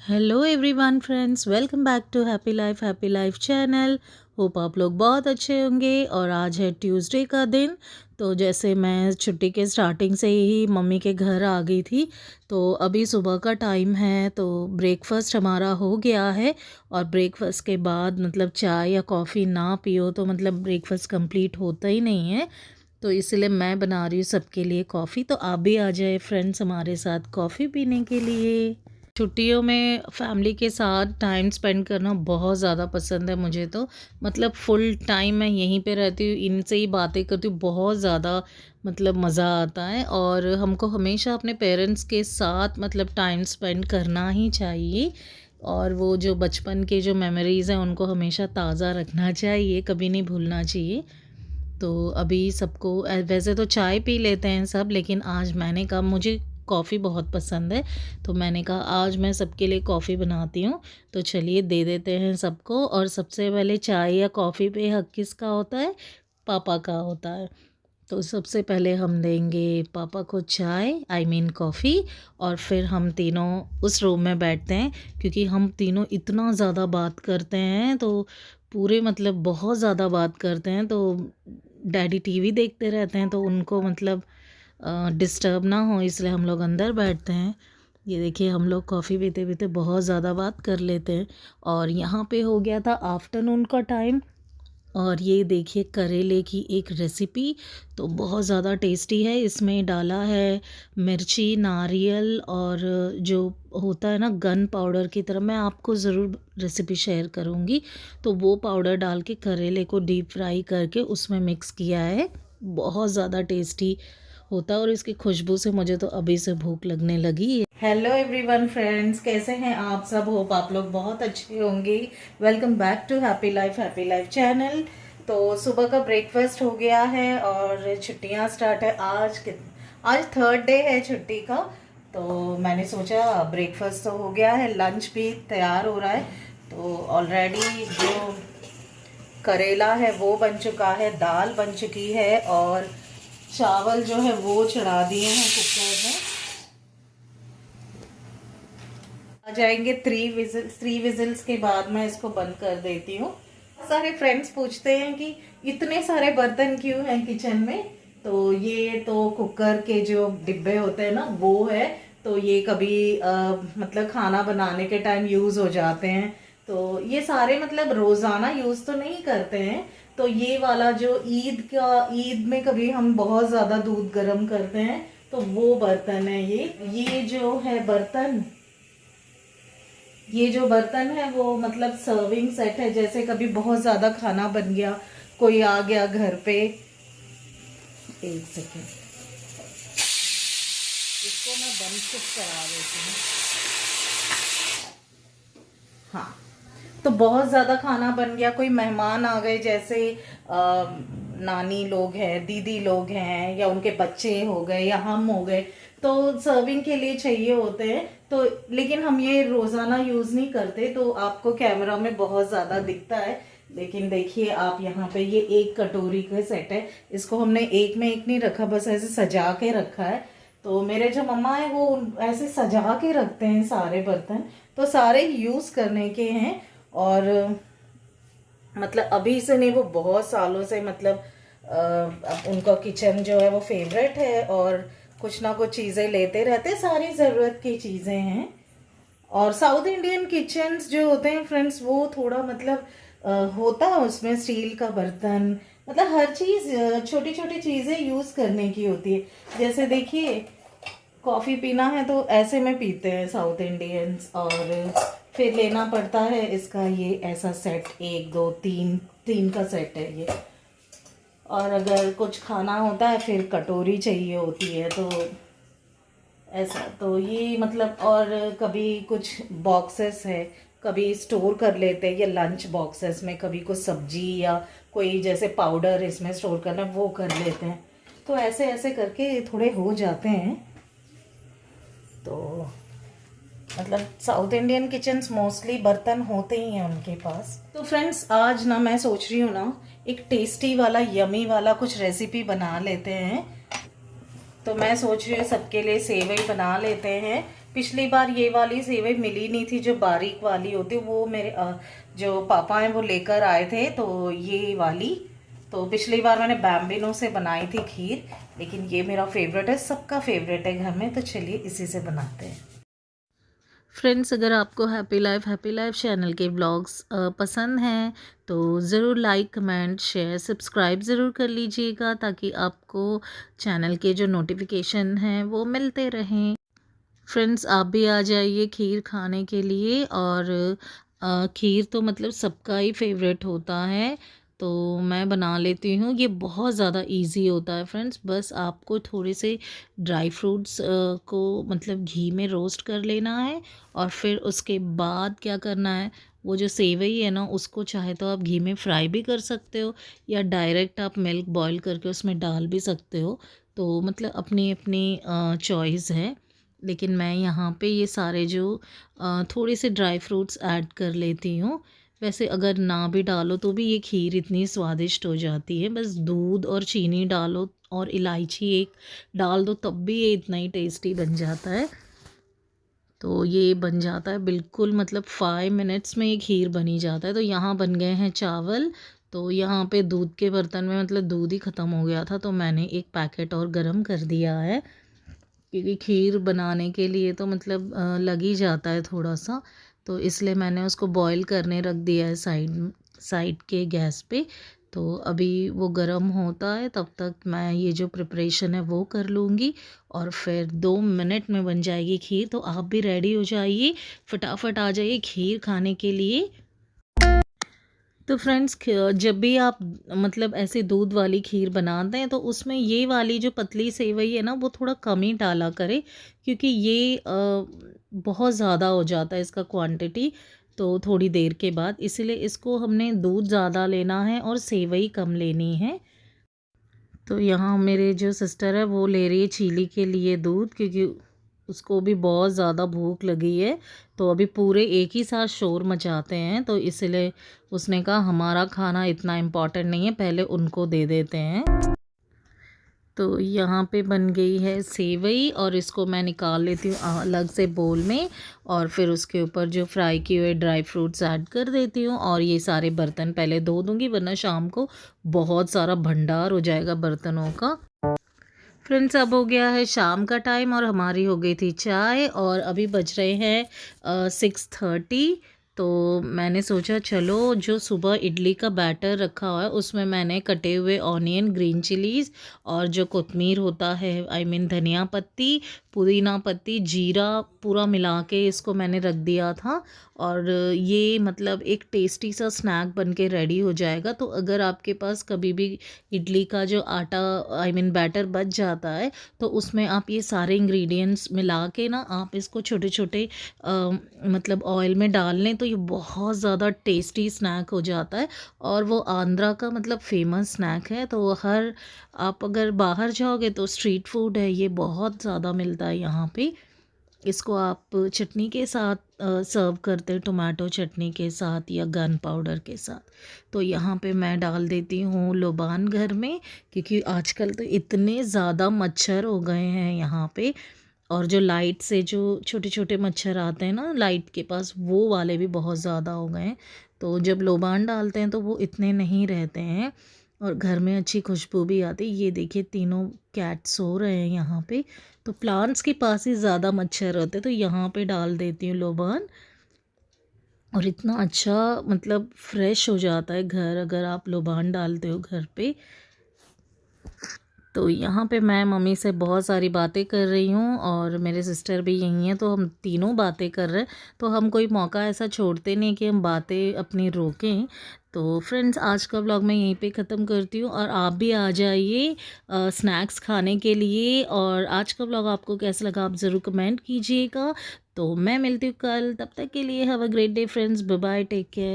Hello everyone friends, welcome back to happy life channel. Hope आप लोग बहुत अच्छे होंगे। और आज है ट्यूसडे का दिन। तो जैसे मैं छुट्टी के स्टार्टिंग से ही मम्मी के घर आ गई थी, तो अभी सुबह का टाइम है, तो ब्रेकफास्ट हमारा हो गया है। और ब्रेकफास्ट के बाद मतलब चाय या कॉफ़ी ना पियो तो मतलब ब्रेकफास्ट कंप्लीट होता ही नहीं है। तो इसलिए मैं बना रही हूँ सबके लिए कॉफ़ी। तो आप भी आ जाए फ्रेंड्स हमारे साथ कॉफ़ी पीने के लिए। छुट्टियों में फैमिली के साथ टाइम स्पेंड करना बहुत ज़्यादा पसंद है मुझे। तो मतलब फुल टाइम मैं यहीं पे रहती हूँ, इनसे ही बातें करती हूँ, बहुत ज़्यादा मतलब मज़ा आता है। और हमको हमेशा अपने पेरेंट्स के साथ मतलब टाइम स्पेंड करना ही चाहिए। और वो जो बचपन के जो मेमोरीज़ हैं उनको हमेशा ताज़ा रखना चाहिए, कभी नहीं भूलना चाहिए। तो अभी सबको वैसे तो चाय पी लेते हैं सब, लेकिन आज मैंने कहा मुझे कॉफ़ी बहुत पसंद है, तो मैंने कहा आज मैं सबके लिए कॉफ़ी बनाती हूँ। तो चलिए दे देते हैं सबको। और सबसे पहले चाय या कॉफ़ी पे हक किसका होता है? पापा का होता है। तो सबसे पहले हम देंगे पापा को चाय, आई मीन कॉफ़ी। और फिर हम तीनों उस रूम में बैठते हैं, क्योंकि हम तीनों इतना ज़्यादा बात करते हैं, तो पूरे मतलब बहुत ज़्यादा बात करते हैं। तो डैडी टीवी देखते रहते हैं, तो उनको मतलब डिस्टर्ब ना हो, इसलिए हम लोग अंदर बैठते हैं। ये देखिए हम लोग कॉफ़ी पीते पीते बहुत ज़्यादा बात कर लेते हैं। और यहाँ पे हो गया था आफ्टरनून का टाइम। और ये देखिए करेले की एक रेसिपी, तो बहुत ज़्यादा टेस्टी है। इसमें डाला है मिर्ची, नारियल और जो होता है ना गन पाउडर की तरह, मैं आपको ज़रूर रेसिपी शेयर करूँगी। तो वो पाउडर डाल के करेले को डीप फ्राई करके उसमें मिक्स किया है। बहुत ज़्यादा टेस्टी होता है और इसकी खुशबू से मुझे तो अभी से भूख लगने लगी। हेलो एवरीवन फ्रेंड्स, कैसे हैं आप सब? होप आप लोग बहुत अच्छे होंगे। Welcome back to happy life channel. तो सुबह का ब्रेकफास्ट हो गया है और छुट्टियां स्टार्ट है। आज थर्ड डे है छुट्टी का। तो मैंने सोचा ब्रेकफास्ट तो हो गया है, लंच भी तैयार हो रहा है। तो ऑलरेडी जो करेला है वो बन चुका है, दाल बन चुकी है और चावल जो है वो चढ़ा दिए हैं कुकर में। आ जाएंगे 3 विजिल्स के बाद मैं इसको बंद कर देती हूँ। सारे फ्रेंड्स पूछते हैं कि इतने सारे बर्तन क्यों हैं किचन में। तो ये तो कुकर के जो डिब्बे होते हैं ना वो है। तो ये कभी मतलब खाना बनाने के टाइम यूज हो जाते हैं। तो ये सारे मतलब रोजाना यूज तो नहीं करते हैं। तो ये वाला जो ईद में कभी हम बहुत ज्यादा दूध गर्म करते हैं, तो वो बर्तन है ये जो है बर्तन। ये जो बर्तन है वो मतलब सर्विंग सेट है, जैसे कभी बहुत ज्यादा खाना बन गया, कोई आ गया घर पे। एक सेकेंड, इसको मैं बंद कुछ करा देती हूँ। हाँ, तो बहुत ज़्यादा खाना बन गया, कोई मेहमान आ गए, जैसे नानी लोग हैं, दीदी लोग हैं, या उनके बच्चे हो गए या हम हो गए, तो सर्विंग के लिए चाहिए होते हैं। तो लेकिन हम ये रोज़ाना यूज़ नहीं करते, तो आपको कैमरा में बहुत ज़्यादा दिखता है। लेकिन देखिए आप यहाँ पे ये एक कटोरी का सेट है, इसको हमने एक में एक नहीं रखा, बस ऐसे सजा के रखा है। तो मेरे जो मम्मा है वो ऐसे सजा के रखते हैं सारे बर्तन, तो सारे यूज करने के हैं। और मतलब अभी से नहीं, वो बहुत सालों से मतलब अब उनका किचन जो है वो फेवरेट है और कुछ ना कुछ चीजें लेते रहते, सारी जरूरत की चीजें हैं। और साउथ इंडियन किचन्स जो होते हैं फ्रेंड्स, वो थोड़ा मतलब होता है उसमें स्टील का बर्तन, मतलब हर चीज छोटी छोटी चीजें यूज करने की होती है। जैसे देखिए कॉफी पीना है तो ऐसे में पीते हैं साउथ इंडियंस। और फिर लेना पड़ता है इसका ये ऐसा सेट, 1 2 3 3 का सेट है ये। और अगर कुछ खाना होता है फिर कटोरी चाहिए होती है, तो ऐसा। तो ये मतलब और कभी कुछ बॉक्सेस है, कभी स्टोर कर लेते हैं, या लंच बॉक्सेस में कभी कुछ सब्जी या कोई जैसे पाउडर इसमें स्टोर करना वो कर लेते हैं। तो ऐसे ऐसे करके थोड़े हो जाते हैं। तो मतलब साउथ इंडियन किचन्स मोस्टली बर्तन होते ही हैं उनके पास। तो फ्रेंड्स आज ना मैं सोच रही हूँ ना एक टेस्टी वाला यमी वाला कुछ रेसिपी बना लेते हैं। तो मैं सोच रही हूँ सबके लिए सेवई बना लेते हैं। पिछली बार ये वाली सेवई मिली नहीं थी जो बारीक वाली होती, वो मेरे जो पापा हैं वो लेकर आए थे। तो ये वाली तो पिछली बार मैंने बैम्बिनो से बनाई थी खीर, लेकिन ये मेरा फेवरेट है, सबका फेवरेट है घर में। तो चलिए इसी से बनाते हैं। फ्रेंड्स अगर आपको हैप्पी लाइफ चैनल के ब्लॉग्स पसंद हैं तो ज़रूर लाइक कमेंट शेयर सब्सक्राइब ज़रूर कर लीजिएगा, ताकि आपको चैनल के जो नोटिफिकेशन हैं वो मिलते रहें। फ्रेंड्स आप भी आ जाइए खीर खाने के लिए। और खीर तो मतलब सबका ही फेवरेट होता है, तो मैं बना लेती हूँ। ये बहुत ज़्यादा इजी होता है फ्रेंड्स। बस आपको थोड़े से ड्राई फ्रूट्स को मतलब घी में रोस्ट कर लेना है, और फिर उसके बाद क्या करना है, वो जो सेवई है ना उसको चाहे तो आप घी में फ्राई भी कर सकते हो, या डायरेक्ट आप मिल्क बॉईल करके उसमें डाल भी सकते हो। तो मतलब अपनी अपनी चॉइस है। लेकिन मैं यहाँ पे ये सारे जो थोड़े से ड्राई फ्रूट्स ऐड कर लेती हूँ। वैसे अगर ना भी डालो तो भी ये खीर इतनी स्वादिष्ट हो जाती है। बस दूध और चीनी डालो और इलायची एक डाल दो, तब भी ये इतना ही टेस्टी बन जाता है। तो ये बन जाता है बिल्कुल, मतलब 5 मिनट्स में ये खीर बनी जाता है। तो यहाँ बन गए हैं चावल। तो यहाँ पे दूध के बर्तन में मतलब दूध ही ख़त्म हो गया था, तो मैंने एक पैकेट और गर्म कर दिया है, क्योंकि खीर बनाने के लिए तो मतलब लग ही जाता है थोड़ा सा। तो इसलिए मैंने उसको बॉईल करने रख दिया है साइड साइड के गैस पे। तो अभी वो गर्म होता है, तब तक मैं ये जो प्रिपरेशन है वो कर लूँगी, और फिर 2 मिनट में बन जाएगी खीर। तो आप भी रेडी हो जाइए, फटाफट आ जाइए खीर खाने के लिए। तो फ्रेंड्स जब भी आप मतलब ऐसे दूध वाली खीर बनाते हैं तो उसमें ये वाली जो पतली सेवई है ना वो थोड़ा कम ही डाला करें, क्योंकि ये बहुत ज़्यादा हो जाता है इसका क्वांटिटी तो थोड़ी देर के बाद। इसलिए इसको हमने दूध ज़्यादा लेना है और सेवई कम लेनी है। तो यहाँ मेरे जो सिस्टर है वो ले रही है चीली के लिए दूध, क्योंकि उसको भी बहुत ज़्यादा भूख लगी है। तो अभी पूरे एक ही साथ शोर मचाते हैं, तो इसलिए उसने कहा हमारा खाना इतना इम्पोर्टेंट नहीं है, पहले उनको दे देते हैं। तो यहाँ पे बन गई है सेवई, और इसको मैं निकाल लेती हूँ अलग से बोल में, और फिर उसके ऊपर जो फ्राई किए हुए ड्राई फ्रूट्स ऐड कर देती हूँ। और ये सारे बर्तन पहले धो दूँगी, वरना शाम को बहुत सारा भंडार हो जाएगा बर्तनों का। फ्रेंड्स अब हो गया है शाम का टाइम, और हमारी हो गई थी चाय, और अभी बज रहे हैं 6:30। तो मैंने सोचा चलो जो सुबह इडली का बैटर रखा हुआ है उसमें मैंने कटे हुए ऑनियन, ग्रीन चिलीज़ और जो कोतमीर होता है धनिया पत्ती, पुदीना पत्ती, जीरा पूरा मिला के इसको मैंने रख दिया था। और ये मतलब एक टेस्टी सा स्नैक बन के रेडी हो जाएगा। तो अगर आपके पास कभी भी इडली का जो आटा बैटर बच जाता है, तो उसमें आप ये सारे इंग्रेडिएंट्स मिला के ना आप इसको छोटे छोटे मतलब ऑयल में डाल लें, तो ये बहुत ज़्यादा टेस्टी स्नैक हो जाता है। और वो आंध्रा का मतलब फेमस स्नैक है। तो हर आप अगर बाहर जाओगे तो स्ट्रीट फूड है, ये बहुत ज़्यादा मिलता है यहाँ पे। इसको आप चटनी के साथ सर्व करते हैं, टोमेटो चटनी के साथ या गन पाउडर के साथ। तो यहाँ पे मैं डाल देती हूँ लोबान घर में, क्योंकि आजकल तो इतने ज़्यादा मच्छर हो गए हैं यहाँ पे। और जो लाइट से जो छोटे छोटे मच्छर आते हैं ना लाइट के पास, वो वाले भी बहुत ज़्यादा हो गए हैं। तो जब लोबान डालते हैं तो वो इतने नहीं रहते हैं, और घर में अच्छी खुशबू भी आती है। ये देखिए तीनों कैट सो रहे हैं यहाँ पे। तो प्लांट्स के पास ही ज़्यादा मच्छर होते हैं, तो यहाँ पे डाल देती हूँ लोबान, और इतना अच्छा मतलब फ्रेश हो जाता है घर अगर आप लोबान डालते हो घर पे। तो यहाँ पे मैं मम्मी से बहुत सारी बातें कर रही हूँ और मेरे सिस्टर भी यहीं हैं, तो हम तीनों बातें कर रहे हैं। तो हम कोई मौका ऐसा छोड़ते नहीं कि हम बातें अपनी रोकें। तो फ्रेंड्स, आज का व्लॉग मैं यहीं पे ख़त्म करती हूँ और आप भी आ जाइए स्नैक्स खाने के लिए। और आज का व्लॉग आपको कैसा लगा आप ज़रूर कमेंट कीजिएगा। तो मैं मिलती हूँ कल, तब तक के लिए have a great day friends, bye bye, take care.